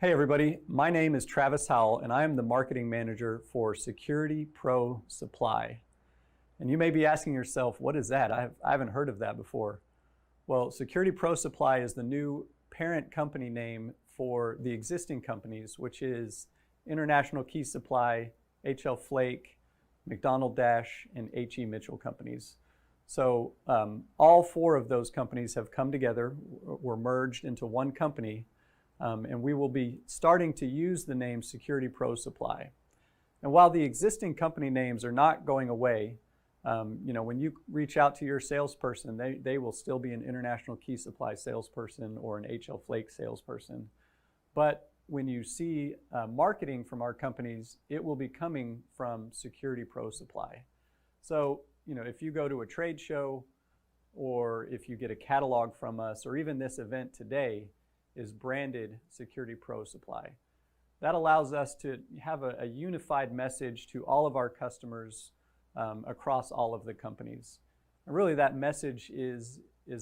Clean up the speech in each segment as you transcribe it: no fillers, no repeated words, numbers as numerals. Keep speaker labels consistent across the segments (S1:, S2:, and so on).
S1: Hey everybody, my name is Travis Howell and I am the marketing manager for Security Pro Supply. And you may be asking yourself, what is that? I haven't heard of that before. Well, Security Pro Supply is the new parent company name for the existing companies, which is International Key Supply, HL Flake, McDonald Dash, and HE Mitchell companies. So all four of those companies have come together, were merged into one company. And we will be starting to use the name Security Pro Supply. And while the existing company names are not going away, when you reach out to your salesperson, they will still be an International Key Supply salesperson or an HL Flake salesperson. But when you see marketing from our companies, it will be coming from Security Pro Supply. So, if you go to a trade show or if you get a catalog from us or even this event today, is branded Security Pro Supply. That allows us to have a unified message to all of our customers across all of the companies. And really that message is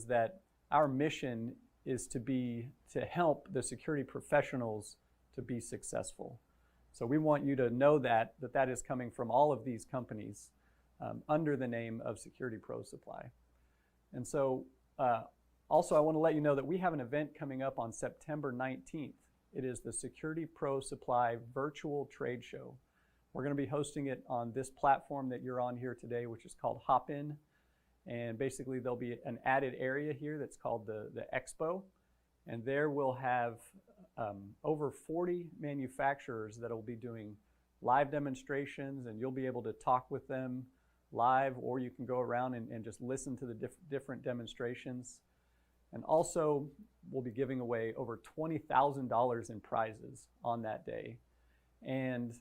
S1: that our mission is to help the security professionals to be successful. So we want you to know that is coming from all of these companies under the name of Security Pro Supply. And so also, I want to let you know that we have an event coming up on September 19th. It is the Security Pro Supply Virtual Trade Show. We're going to be hosting it on this platform that you're on here today, which is called Hopin. And basically, there'll be an added area here that's called the Expo. And there we'll have over 40 manufacturers that will be doing live demonstrations, and you'll be able to talk with them live, or you can go around and just listen to the different demonstrations. And also, we'll be giving away over $20,000 in prizes on that day. And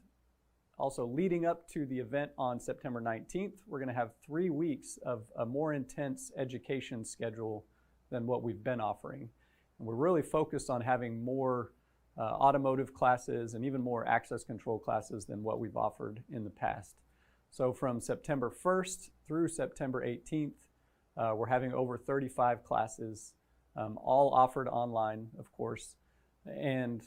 S1: also, leading up to the event on September 19th, we're going to have 3 weeks of a more intense education schedule than what we've been offering. And we're really focused on having more automotive classes and even more access control classes than what we've offered in the past. So from September 1st through September 18th, we're having over 35 classes, all offered online, of course. And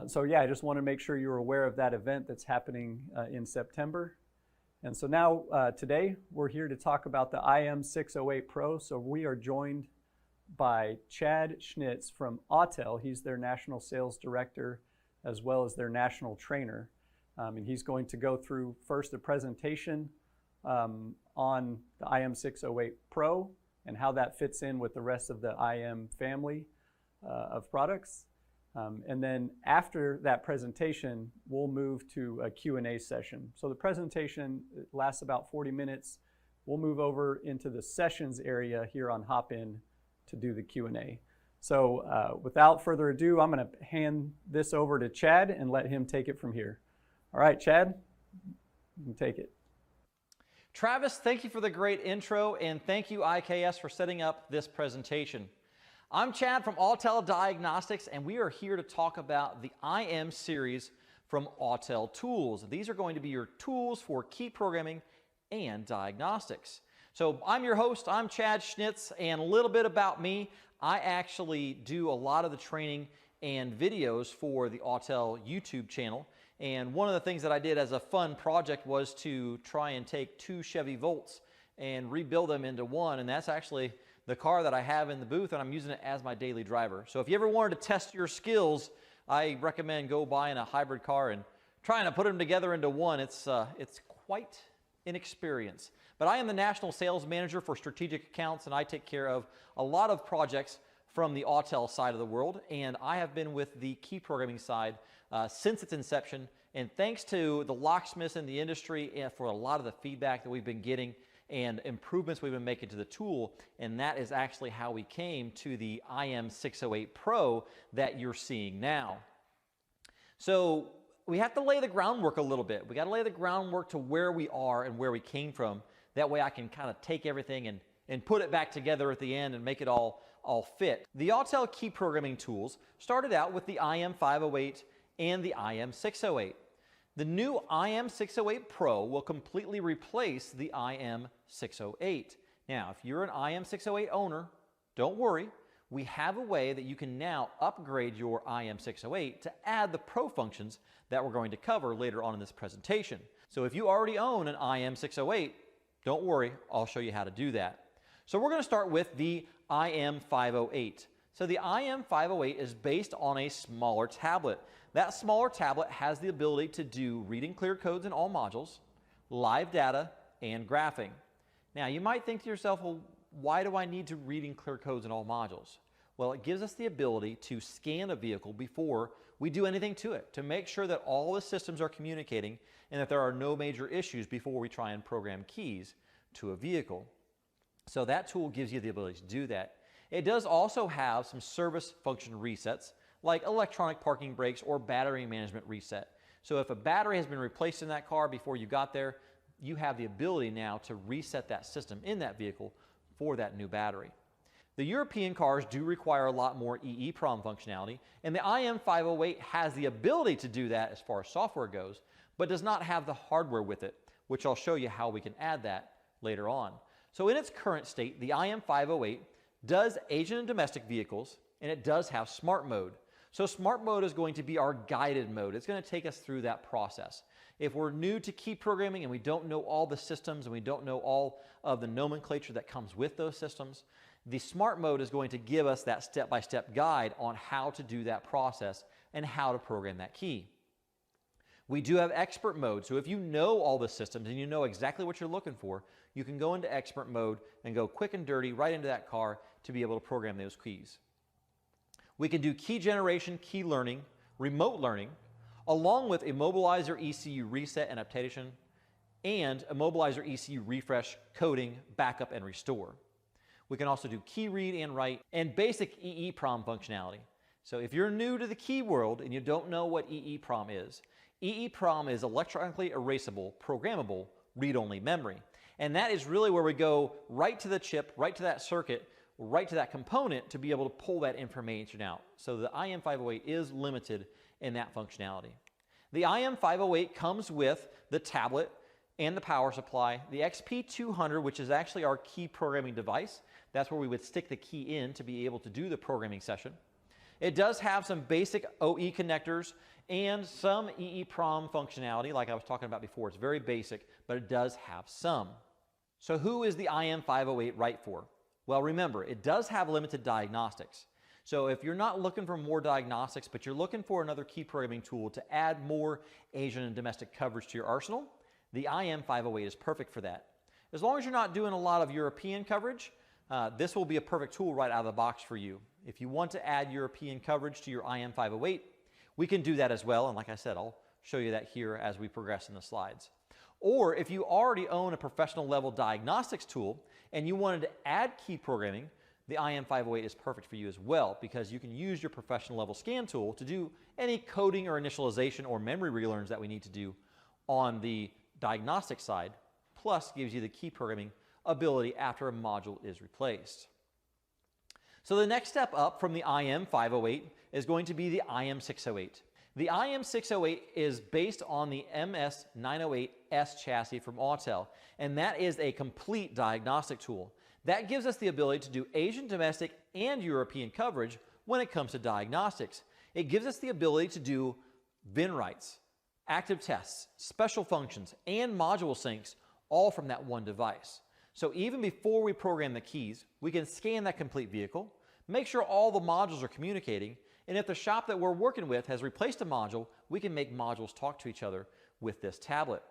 S1: so yeah, I just want to make sure you're aware of that event that's happening in September. And so now, today, we're here to talk about the IM608 Pro. So we are joined by Chad Schnitz from Autel. He's their National Sales Director, as well as their National Trainer. And he's going to go through first a presentation on the IM608 Pro and how that fits in with the rest of the IM family of products. And then after that presentation, we'll move to a Q&A session. So the presentation lasts about 40 minutes. We'll move over into the sessions area here on Hopin to do the Q&A. So without further ado, I'm going to hand this over to Chad and let him take it from here. All right, Chad, you can take it.
S2: Travis, thank you for the great intro, and thank you IKS for setting up this presentation. I'm Chad from Autel Diagnostics, and we are here to talk about the IM series from Autel Tools. These are going to be your tools for key programming and diagnostics. So I'm your host, I'm Chad Schnitz, and a little bit about me. I actually do a lot of the training and videos for the Autel YouTube channel. And one of the things that I did as a fun project was to try and take 2 Chevy Volts and rebuild them into one. And that's actually the car that I have in the booth, and I'm using it as my daily driver. So if you ever wanted to test your skills, I recommend go buying a hybrid car and trying to put them together into one. It's quite an experience. But I am the National Sales Manager for Strategic Accounts, and I take care of a lot of projects from the Autel side of the world. And I have been with the key programming side since its inception, and thanks to the locksmiths in the industry and for a lot of the feedback that we've been getting and improvements we've been making to the tool, and that is actually how we came to the IM608 Pro that you're seeing now. So we have to lay the groundwork a little bit. We got to lay the groundwork to where we are and where we came from. That way I can kind of take everything and put it back together at the end and make it all fit. The Autel key programming tools started out with the IM508 and the IM608. The new IM608 Pro will completely replace the IM608. Now, if you're an IM608 owner, don't worry. we have a way that you can now upgrade your IM608 to add the Pro functions that we're going to cover later on in this presentation. So if you already own an IM608, don't worry, I'll show you how to do that. So we're going to start with the IM508. So the IM508 is based on a smaller tablet. That smaller tablet has the ability to do read and clear codes in all modules, live data, and graphing. Now you might think to yourself, well, why do I need to read and clear codes in all modules? Well, it gives us the ability to scan a vehicle before we do anything to it, to make sure that all the systems are communicating and that there are no major issues before we try and program keys to a vehicle. So that tool gives you the ability to do that. It does also have some service function resets, like electronic parking brakes or battery management reset. So if a battery has been replaced in that car before you got there, you have the ability now to reset that system in that vehicle for that new battery. The European cars do require a lot more Eeprom functionality, and the IM508 has the ability to do that as far as software goes, but does not have the hardware with it, which I'll show you how we can add that later on. So in its current state, the IM508 does Asian and domestic vehicles, and it does have smart mode. So smart mode is going to be our guided mode. It's going to take us through that process. If we're new to key programming and we don't know all the systems and we don't know all of the nomenclature that comes with those systems, the smart mode is going to give us that step-by-step guide on how to do that process and how to program that key. We do have expert mode, so if you know all the systems and you know exactly what you're looking for, you can go into expert mode and go quick and dirty right into that car to be able to program those keys. We can do key generation, key learning, remote learning, along with immobilizer ECU reset and updation, and immobilizer ECU refresh, coding, backup, and restore. We can also do key read and write, and basic Eeprom functionality. So if you're new to the key world and you don't know what Eeprom is electronically erasable, programmable, read-only memory. And that is really where we go right to the chip, right to that circuit, right to that component to be able to pull that information out. So the IM508 is limited in that functionality. The IM508 comes with the tablet and the power supply, the XP400, which is actually our key programming device. That's where we would stick the key in to be able to do the programming session. It does have some basic OE connectors and some Eeprom functionality, like I was talking about before. It's very basic, but it does have some. So who is the IM508 right for? Well, remember, it does have limited diagnostics. So if you're not looking for more diagnostics, but you're looking for another key programming tool to add more Asian and domestic coverage to your arsenal, the IM508 is perfect for that. As long as you're not doing a lot of European coverage, this will be a perfect tool right out of the box for you. If you want to add European coverage to your IM508, we can do that as well. And like I said, I'll show you that here as we progress in the slides. Or if you already own a professional level diagnostics tool and you wanted to add key programming, the IM508 is perfect for you as well, because you can use your professional level scan tool to do any coding or initialization or memory relearns that we need to do on the diagnostic side, plus gives you the key programming ability after a module is replaced. So the next step up from the IM508 is going to be the IM608. The IM608 is based on the MS908S chassis from Autel, and that is a complete diagnostic tool. That gives us the ability to do Asian, domestic, and European coverage when it comes to diagnostics. It gives us the ability to do VIN writes, active tests, special functions, and module syncs, all from that one device. So even before we program the keys, we can scan that complete vehicle, make sure all the modules are communicating, and if the shop that we're working with has replaced a module, we can make modules talk to each other with this tablet.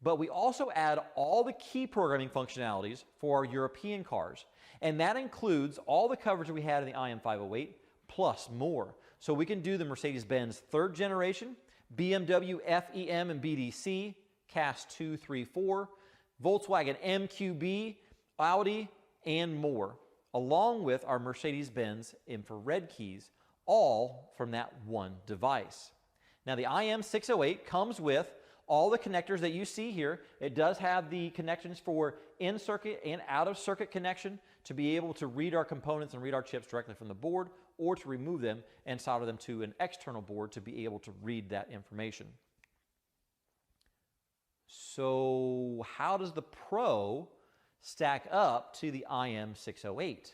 S2: But we also add all the key programming functionalities for our European cars, and that includes all the coverage we had in the IM508 plus more. So we can do the Mercedes-Benz 3rd generation, BMW FEM and BDC, CAS 2, 3, 4, Volkswagen MQB, Audi, and more, along with our Mercedes-Benz infrared keys, all from that one device. Now the IM608 comes with all the connectors that you see here. It does have the connections for in-circuit and out-of-circuit connection to be able to read our components and read our chips directly from the board, or to remove them and solder them to an external board to be able to read that information. So how does the Pro stack up to the IM608?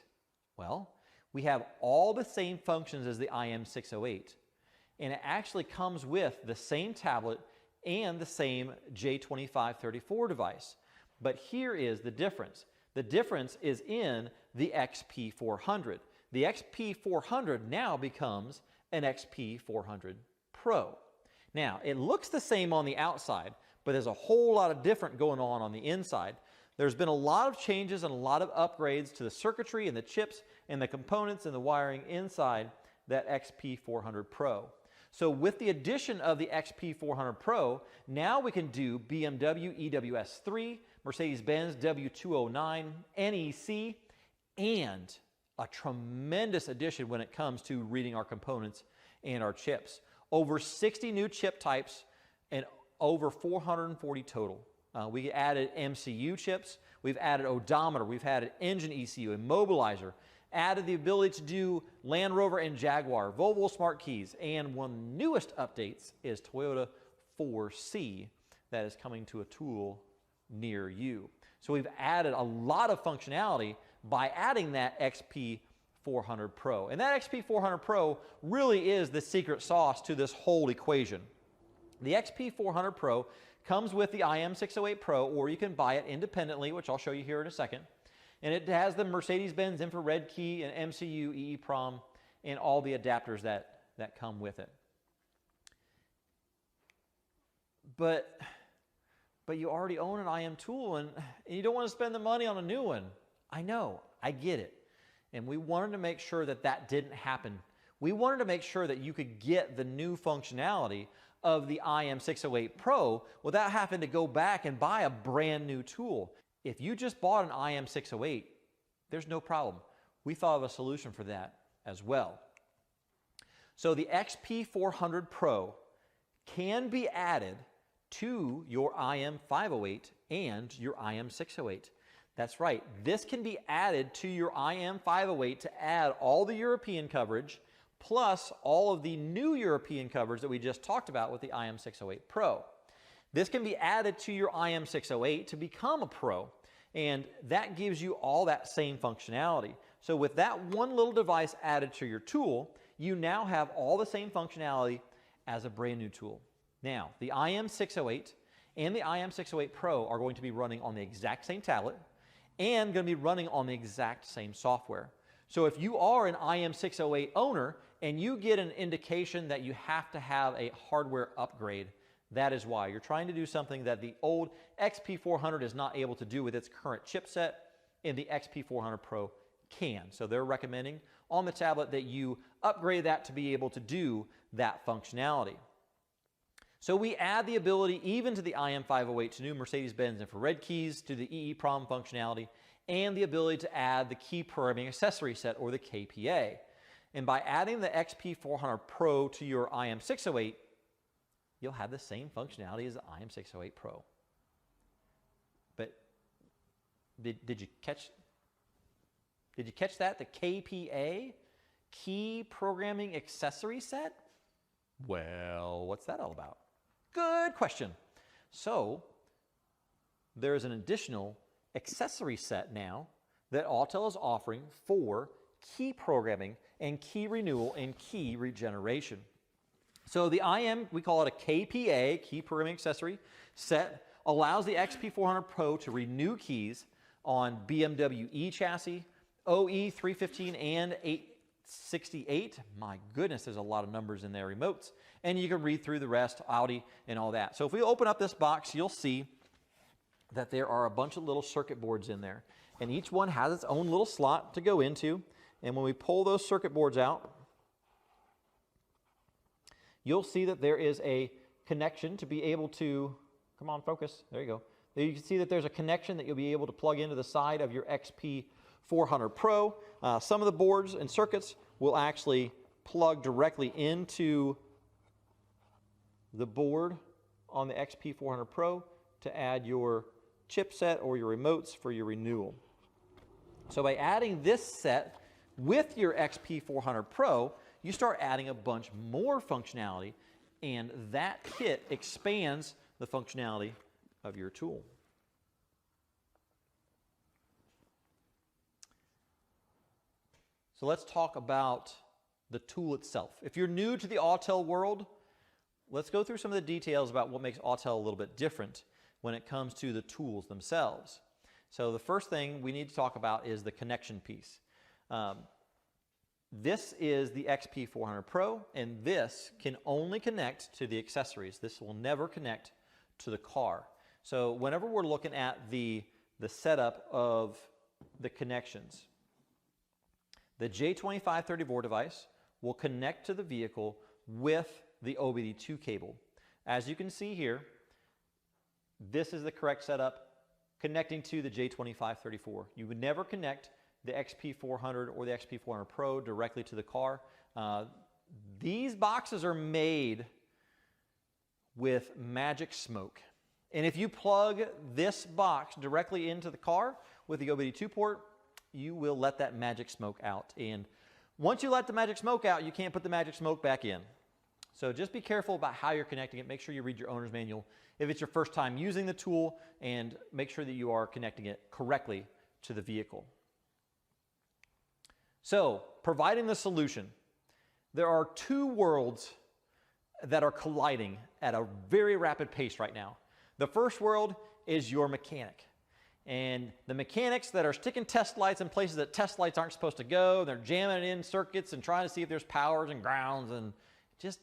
S2: Well, We have all the same functions as the IM608, and it actually comes with the same tablet and the same J2534 device. But here is the difference. The difference is in the XP400. The XP400 now becomes an XP400 Pro. Now, it looks the same on the outside, but there's a whole lot of different going on the inside. There's been a lot of changes and a lot of upgrades to the circuitry and the chips and the components and the wiring inside that XP400 Pro. So with the addition of the XP400 Pro, now we can do BMW EWS 3, Mercedes-Benz W209, NEC, and a tremendous addition when it comes to reading our components and our chips. Over 60 new chip types and over 440 total. We added MCU chips, we've added odometer, we've added engine ECU, immobilizer, added the ability to do Land Rover and Jaguar, Volvo Smart Keys, and one of the newest updates is Toyota 4C that is coming to a tool near you. So we've added a lot of functionality by adding that XP400 Pro. And that XP400 Pro really is the secret sauce to this whole equation. The XP400 Pro comes with the IM608 Pro, or you can buy it independently, which I'll show you here in a second. And it has the Mercedes-Benz infrared key and MCU, Eeprom, and all the adapters that come with it. But you already own an IM tool and you don't want to spend the money on a new one. I know, I get it. And we wanted to make sure that that didn't happen. We wanted to make sure that you could get the new functionality of the IM608 Pro without having to go back and buy a brand new tool. If you just bought an IM608, there's no problem. We thought of a solution for that as well. So the XP400 Pro can be added to your IM508 and your IM608. That's right, this can be added to your IM508 to add all the European coverage plus all of the new European coverage that we just talked about with the IM608 Pro. This can be added to your IM608 to become a Pro, and that gives you all that same functionality. So with that one little device added to your tool, you now have all the same functionality as a brand new tool. Now, the IM608 and the IM608 Pro are going to be running on the exact same tablet and going to be running on the exact same software. So if you are an IM608 owner and you get an indication that you have to have a hardware upgrade, that is why. You're trying to do something that the old XP400 is not able to do with its current chipset, and the XP400 Pro can. So they're recommending on the tablet that you upgrade that to be able to do that functionality. So we add the ability even to the IM508 to new Mercedes-Benz infrared keys, to the Eeprom functionality, and the ability to add the key programming accessory set, or the KPA. And by adding the XP400 Pro to your IM608, you'll have the same functionality as the IM608 Pro. But did you catch that? The KPA, key programming accessory set? Well, what's that all about? Good question. So there's an additional accessory set now that Autel is offering for key programming and key renewal and key regeneration. So the IM, we call it a KPA, key programming accessory set, allows the XP400 Pro to renew keys on BMW E chassis, OE 315 and 868. My goodness, there's a lot of numbers in there, remotes. And you can read through the rest, Audi and all that. So if we open up this box, you'll see that there are a bunch of little circuit boards in there. And each one has its own little slot to go into. And when we pull those circuit boards out, you'll see that there is a connection to be able to, come on, focus, there you go. There you can see that there's a connection that you'll be able to plug into the side of your XP400 Pro. Some of the boards and circuits will actually plug directly into the board on the XP400 Pro to add your chipset or your remotes for your renewal. So by adding this set with your XP400 Pro, you start adding a bunch more functionality, and that kit expands the functionality of your tool. So let's talk about the tool itself. If you're new to the Autel world, let's go through some of the details about what makes Autel a little bit different when it comes to the tools themselves. So the first thing we need to talk about is the connection piece. This is the XP400 Pro, and this can only connect to the accessories. This will never connect to the car. So whenever we're looking at the setup of the connections, the J2534 device will connect to the vehicle with the OBD2 cable. As you can see here, this is the correct setup connecting to the J2534. You would never connect the XP400 or the XP400 Pro directly to the car. These boxes are made with magic smoke. And if you plug this box directly into the car with the OBD2 port, you will let that magic smoke out. And once you let the magic smoke out, you can't put the magic smoke back in. So just be careful about how you're connecting it. Make sure you read your owner's manual if it's your first time using the tool, and make sure that you are connecting it correctly to the vehicle. So, providing the solution, there are two worlds that are colliding at a very rapid pace right now. The first world is your mechanic. And the mechanics that are sticking test lights in places that test lights aren't supposed to go, they're jamming it in circuits and trying to see if there's powers and grounds and just,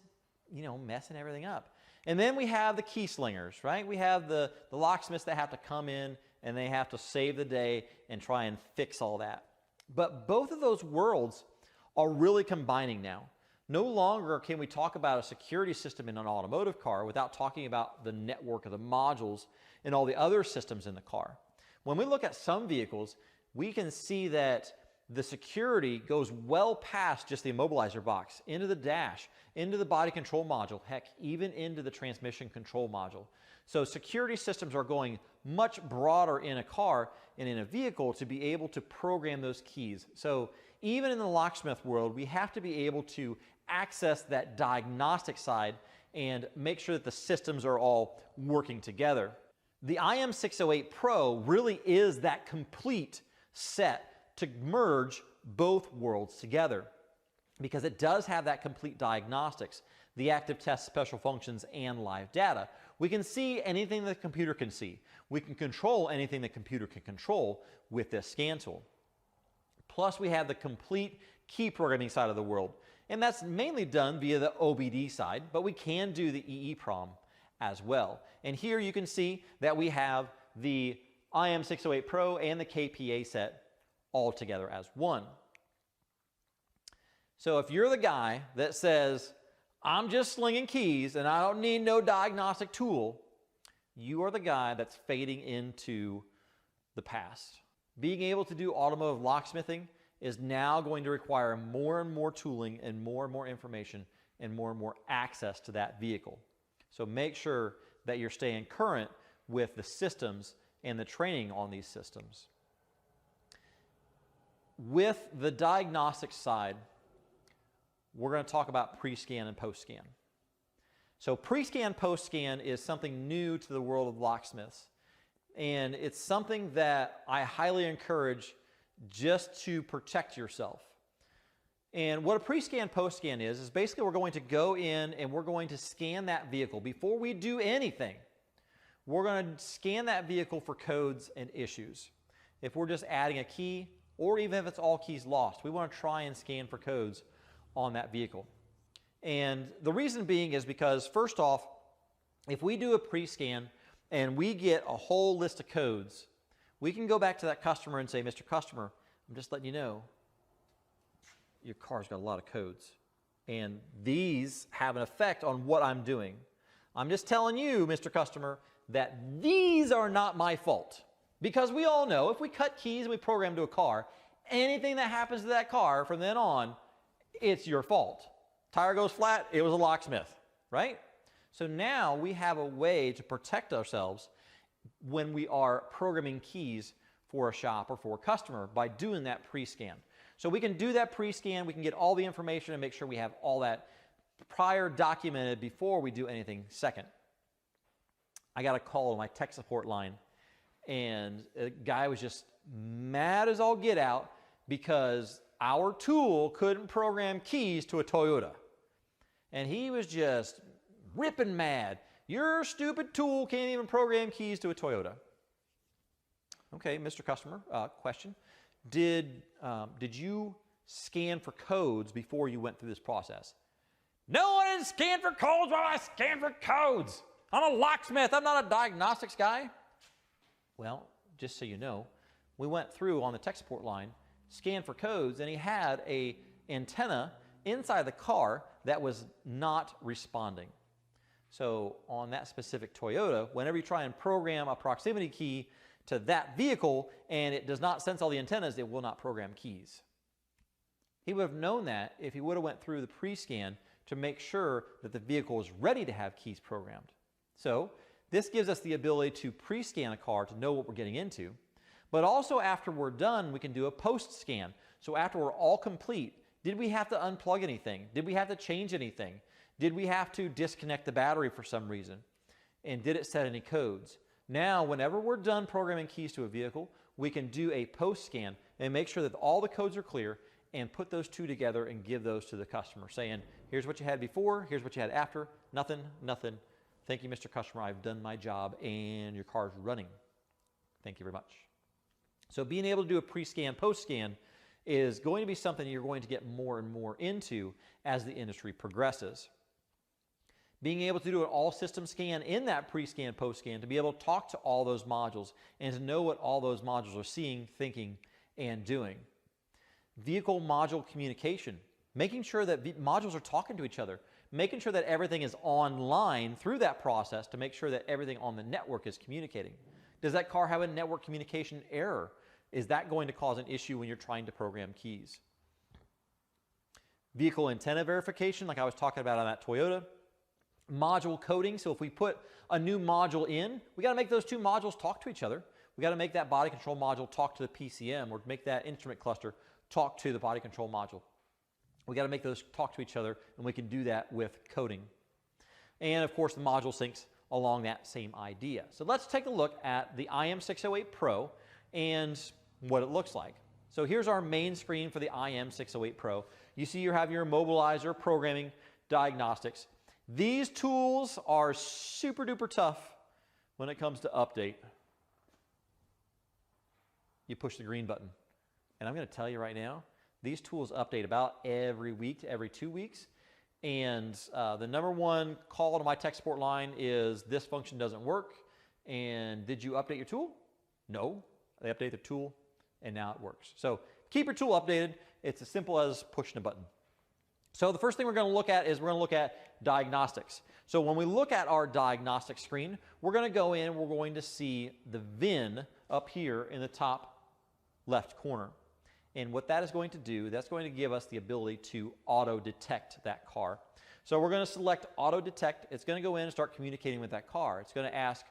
S2: messing everything up. And then we have the key slingers, right? We have the locksmiths that have to come in and they have to save the day and try and fix all that. But both of those worlds are really combining now. No longer can we talk about a security system in an automotive car without talking about the network of the modules and all the other systems in the car. When we look at some vehicles, we can see that the security goes well past just the immobilizer box, into the dash, into the body control module, heck, even into the transmission control module. So security systems are going much broader in a car and in a vehicle to be able to program those keys. So even in the locksmith world, we have to be able to access that diagnostic side and make sure that the systems are all working together. The IM608 Pro really is that complete set to merge both worlds together, because it does have that complete diagnostics, the active test, special functions, and live data. We can see anything the computer can see. We can control anything the computer can control with this scan tool. Plus, we have the complete key programming side of the world, and that's mainly done via the OBD side, but we can do the Eeprom as well. And here you can see that we have the IM608 Pro and the KPA set all together as one. So if you're the guy that says, I'm just slinging keys and I don't need no diagnostic tool, you are the guy that's fading into the past. Being able to do automotive locksmithing is now going to require more and more tooling and more information and more access to that vehicle. So make sure that you're staying current with the systems and the training on these systems. With the diagnostics side, we're going to talk about pre-scan and post-scan. So pre-scan, post-scan is something new to the world of locksmiths. And it's something that I highly encourage just to protect yourself. And what a pre-scan, post-scan is basically we're going to go in and we're going to scan that vehicle. Before we do anything, we're going to scan that vehicle for codes and issues. If we're just adding a key, or even if it's all keys lost, we want to try and scan for codes on that vehicle. And the reason being is because, first off, if we do a pre-scan and we get a whole list of codes, we can go back to that customer and say, Mr. Customer, I'm just letting you know, your car's got a lot of codes. And these have an effect on what I'm doing. I'm just telling you, Mr. Customer, that these are not my fault. Because we all know if we cut keys and we program to a car, anything that happens to that car from then on, it's your fault. Tire goes flat, it was a locksmith, right? So now we have a way to protect ourselves when we are programming keys for a shop or for a customer by doing that pre-scan. So we can do that pre-scan, we can get all the information and make sure we have all that prior documented before we do anything second. I got a call on my tech support line, and a guy was just mad as all get out because our tool couldn't program keys to a Toyota. And he was just ripping mad. Your stupid tool can't even program keys to a Toyota. Okay, Mr. Customer, question. Did you scan for codes before you went through this process? No, I didn't scan for codes. Why would I scan for codes? I'm a locksmith. I'm not a diagnostics guy. Well, just so you know, we went through on the tech support line, scanned for codes, and he had an antenna inside the car that was not responding. So on that specific Toyota, whenever you try and program a proximity key to that vehicle and it does not sense all the antennas, it will not program keys. He would have known that if he would have went through the pre-scan to make sure that the vehicle is ready to have keys programmed. So this gives us the ability to pre-scan a car to know what we're getting into. But also after we're done, we can do a post-scan. So after we're all complete, did we have to unplug anything? Did we have to change anything? Did we have to disconnect the battery for some reason? And did it set any codes? Now, whenever we're done programming keys to a vehicle, we can do a post-scan and make sure that all the codes are clear and put those two together and give those to the customer, saying, here's what you had before, here's what you had after, nothing, nothing. Thank you, Mr. Customer, I've done my job and your car's running. Thank you very much. So being able to do a pre-scan, post-scan is going to be something you're going to get more and more into as the industry progresses. Being able to do an all-system scan in that pre-scan, post-scan, to be able to talk to all those modules and to know what all those modules are seeing, thinking, and doing. Vehicle module communication, making sure that modules are talking to each other, making sure that everything is online through that process to make sure that everything on the network is communicating. Does that car have a network communication error? Is that going to cause an issue when you're trying to program keys? Vehicle antenna verification, like I was talking about on that Toyota. Module coding, so if we put a new module in, we got to make those two modules talk to each other. We got to make that body control module talk to the PCM, or make that instrument cluster talk to the body control module. We got to make those talk to each other, and we can do that with coding. And of course, the module syncs along that same idea. So let's take a look at the IM608 Pro and what it looks like. So here's our main screen for the IM608 Pro. You see you have your immobilizer, programming, diagnostics. These tools are super duper tough when it comes to update. You push the green button. And I'm going to tell you right now, these tools update about every week to every 2 weeks. And the number one call to my tech support line is, this function doesn't work. And did you update your tool? No. They update the tool and now it works. So keep your tool updated. It's as simple as pushing a button. So the first thing we're going to look at is we're going to look at diagnostics. So when we look at our diagnostic screen, we're going to go in and we're going to see the VIN up here in the top left corner. And what that is going to do, that's going to give us the ability to auto detect that car. So we're going to select auto detect. It's going to go in and start communicating with that car. It's going to ask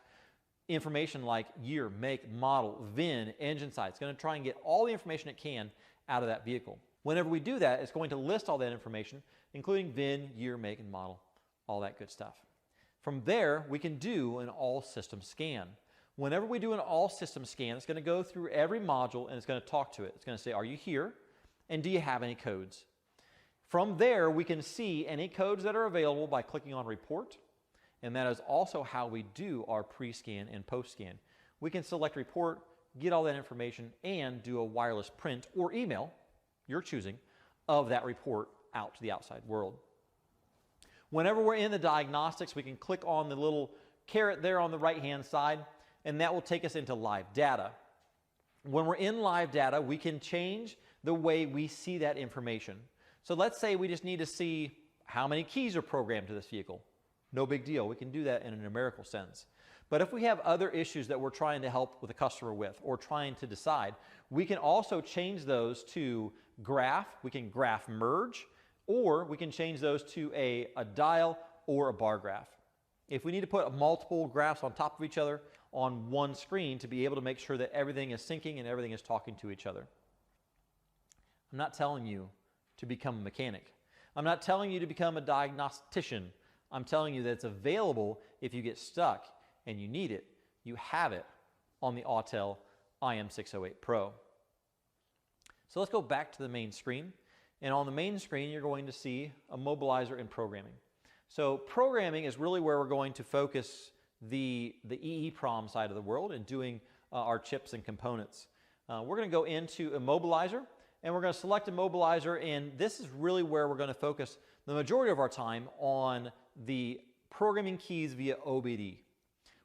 S2: information like year, make, model, VIN, engine size. It's going to try and get all the information it can out of that vehicle. Whenever we do that, it's going to list all that information, including VIN, year, make, and model, all that good stuff. From there, we can do an all-system scan. Whenever we do an all-system scan, it's going to go through every module and it's going to talk to it. It's going to say, are you here? And do you have any codes? From there, we can see any codes that are available by clicking on Report. And that is also how we do our pre-scan and post-scan. We can select Report, get all that information, and do a wireless print or email, your choosing, of that report out to the outside world. Whenever we're in the diagnostics, we can click on the little caret there on the right-hand side, and that will take us into live data. When we're in live data, we can change the way we see that information. So let's say we just need to see how many keys are programmed to this vehicle. No big deal. We can do that in a numerical sense. But if we have other issues that we're trying to help with a customer with or trying to decide, we can also change those to graph. We can graph merge, or we can change those to a dial or a bar graph. If we need to put multiple graphs on top of each other on one screen to be able to make sure that everything is syncing and everything is talking to each other. I'm not telling you to become a mechanic. I'm not telling you to become a diagnostician. I'm telling you that it's available if you get stuck and you need it. You have it on the Autel IM608 Pro. So let's go back to the main screen. And on the main screen, you're going to see a mobilizer and programming. So programming is really where we're going to focus the Eeprom side of the world and doing our chips and components. We're going to go into Immobilizer, and we're going to select Immobilizer, and this is really where we're going to focus the majority of our time on the programming keys via OBD.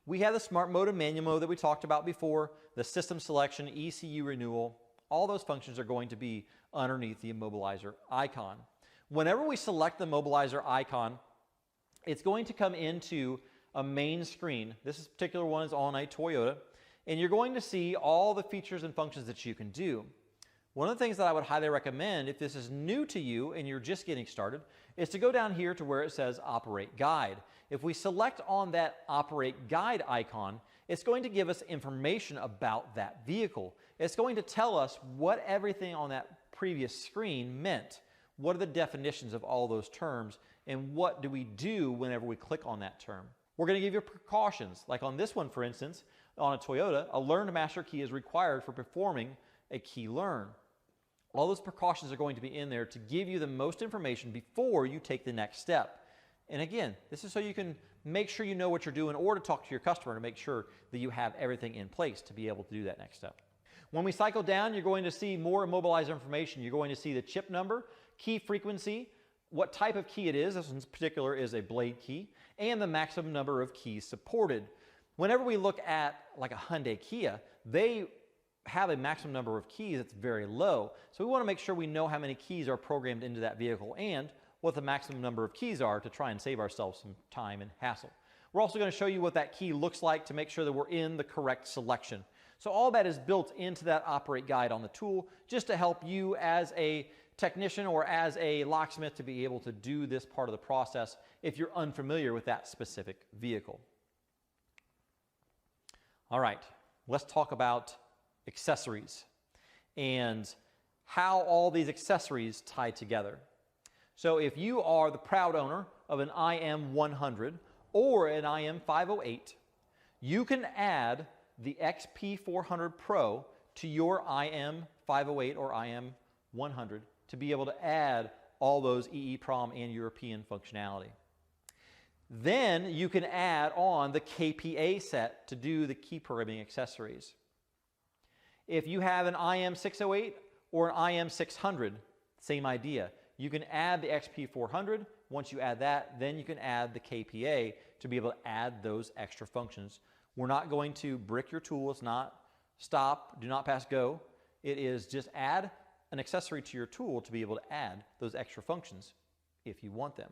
S2: We have the smart mode and manual mode that we talked about before, the system selection, ECU renewal. All those functions are going to be underneath the Immobilizer icon. Whenever we select the Immobilizer icon, it's going to come into a main screen. This particular one is on a Toyota, and you're going to see all the features and functions that you can do. One of the things that I would highly recommend if this is new to you and you're just getting started is to go down here to where it says Operate Guide. If we select on that Operate Guide icon, it's going to give us information about that vehicle. It's going to tell us what everything on that previous screen meant. What are the definitions of all those terms, and what do we do whenever we click on that term? We're going to give you precautions. Like on this one, for instance, on a Toyota, a learned master key is required for performing a key learn. All those precautions are going to be in there to give you the most information before you take the next step. And again, this is so you can make sure you know what you're doing, or to talk to your customer to make sure that you have everything in place to be able to do that next step. When we cycle down, you're going to see more Immobilizer information. You're going to see the chip number, key frequency, what type of key it is. This one in particular is a blade key, and the maximum number of keys supported. Whenever we look at like a Hyundai Kia, they have a maximum number of keys that's very low. So we want to make sure we know how many keys are programmed into that vehicle and what the maximum number of keys are to try and save ourselves some time and hassle. We're also going to show you what that key looks like to make sure that we're in the correct selection. So all that is built into that Operate Guide on the tool just to help you as a technician or as a locksmith to be able to do this part of the process if you're unfamiliar with that specific vehicle. All right, let's talk about accessories and how all these accessories tie together. So if you are the proud owner of an IM100 or an IM508, you can add the XP400 Pro to your IM508 or IM100 to be able to add all those Eeprom and European functionality. Then you can add on the KPA set to do the key programming accessories. If you have an IM608 or an IM600, same idea. You can add the XP400. Once you add that, then you can add the KPA to be able to add those extra functions. We're not going to brick your tool. It's not stop, do not pass go. It is just add an accessory to your tool to be able to add those extra functions if you want them.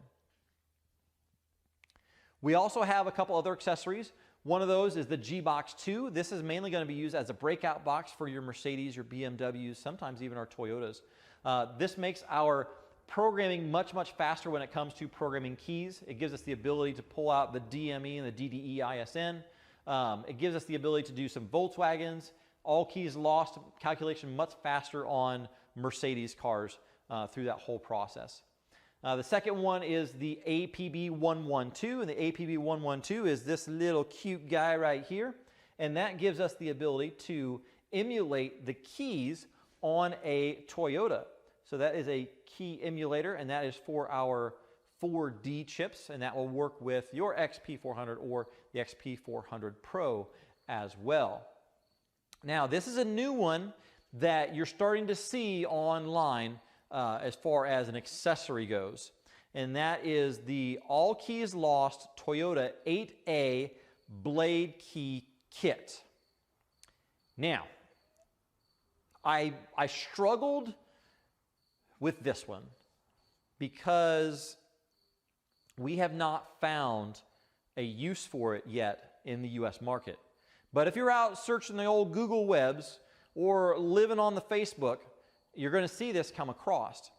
S2: We also have a couple other accessories. One of those is the G-Box 2. This is mainly going to be used as a breakout box for your Mercedes, your BMWs, sometimes even our Toyotas. This makes our programming much, much faster when it comes to programming keys. It gives us the ability to pull out the DME and the DDE ISN. It gives us the ability to do some Volkswagens, all keys lost calculation much faster on Mercedes cars through that whole process. The second one is the APB112, and the APB112 is this little cute guy right here, and that gives us the ability to emulate the keys on a Toyota. So that is a key emulator, and that is for our 4D chips, and that will work with your XP400 or the XP400 Pro as well. Now, this is a new one that you're starting to see online as far as an accessory goes, and that is the All Keys Lost Toyota 8A Blade Key Kit. Now, I struggled with this one because we have not found a use for it yet in the US market. But if you're out searching the old Google webs or living on the Facebook, you're going to see this come across.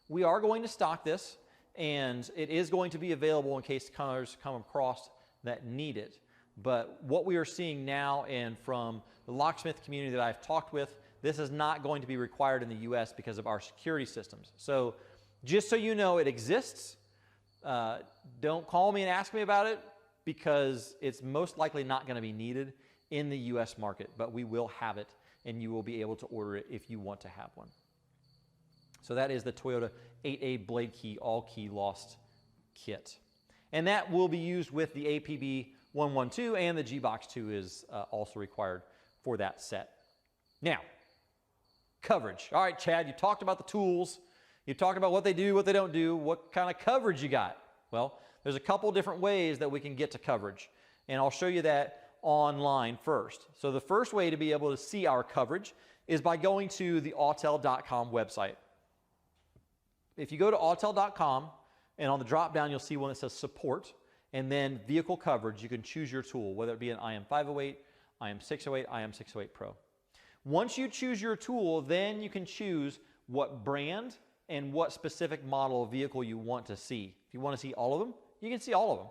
S2: We are going to stock this, and it is going to be available in case customers come across that need it. But what we are seeing now, and from the locksmith community that I've talked with, this is not going to be required in the US because of our security systems. So just so you know it exists, don't call me and ask me about it because it's most likely not going to be needed in the US market, but we will have it, and you will be able to order it if you want to have one. So that is the Toyota 8A Blade Key All Key Lost Kit. And that will be used with the APB 112, and the G-Box 2 is also required for that set. Now, coverage. All right, Chad, you talked about the tools. You talked about what they do, what they don't do, what kind of coverage you got. Well, there's a couple different ways that we can get to coverage, and I'll show you that online first. So the first way to be able to see our coverage is by going to the Autel.com website. If you go to Autel.com, and on the drop-down you'll see one that says Support, and then Vehicle Coverage, you can choose your tool, whether it be an IM508, IM608, IM608 Pro. Once you choose your tool, then you can choose what brand and what specific model of vehicle you want to see. If you want to see all of them, you can see all of them.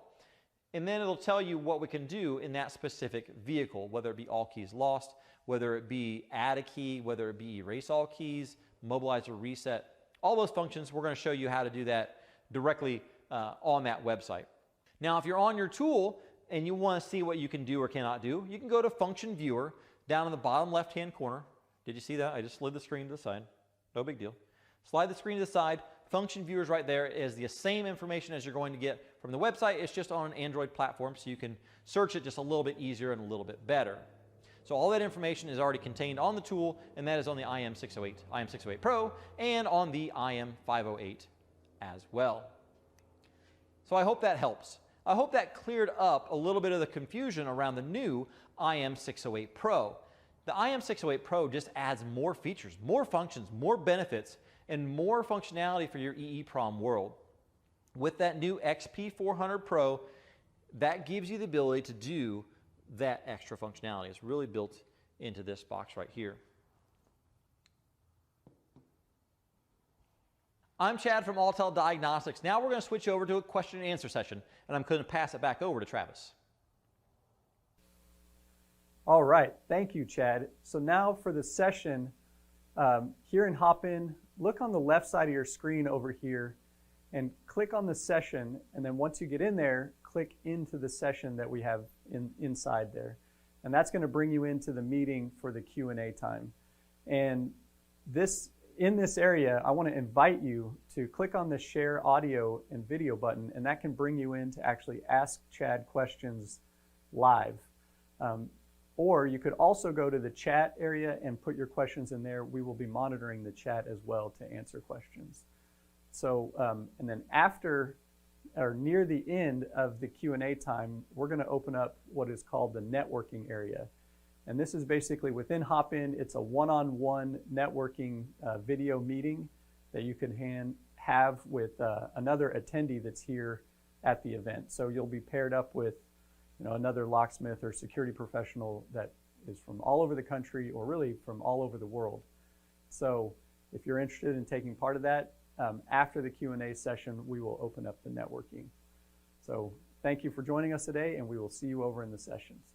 S2: And then it'll tell you what we can do in that specific vehicle, whether it be all keys lost, whether it be add a key, whether it be erase all keys, mobilize or reset. All those functions, we're going to show you how to do that directly on that website. Now, if you're on your tool and you want to see what you can do or cannot do, you can go to Function Viewer down in the bottom left-hand corner. Did you see that? I just slid the screen to the side. No big deal. Slide the screen to the side. Function Viewer is right there. It is the same information as you're going to get from the website. It's just on an Android platform, so you can search it just a little bit easier and a little bit better. So all that information is already contained on the tool, and that is on the IM608 Pro, and on the IM508 as well. So I hope that helps. I hope that cleared up a little bit of the confusion around the new IM608 Pro. The IM608 Pro just adds more features, more functions, more benefits, and more functionality for your Eeprom world. With that new XP400 Pro, that gives you the ability to do that extra functionality. It's really built into this box right here. I'm Chad from Autel Diagnostics. Now we're going to switch over to a question and answer session, and I'm going to pass it back over to Travis.
S1: All right, thank you, Chad. So now for the session, here in Hop-In, look on the left side of your screen over here and click on the session, and then once you get in there, click into the session that we have inside there. And that's going to bring you into the meeting for the Q&A time. And in this area, I want to invite you to click on the Share Audio and Video button, and that can bring you in to actually ask Chad questions live. Or you could also go to the chat area and put your questions in there. We will be monitoring the chat as well to answer questions. So, and then after or near the end of the Q&A time, we're going to open up what is called the networking area. And this is basically within Hop-In, it's a one-on-one networking video meeting that you can have with another attendee that's here at the event. So you'll be paired up with another locksmith or security professional that is from all over the country or really from all over the world. So if you're interested in taking part of that, after the Q&A session, we will open up the networking. So thank you for joining us today, and we will see you over in the sessions.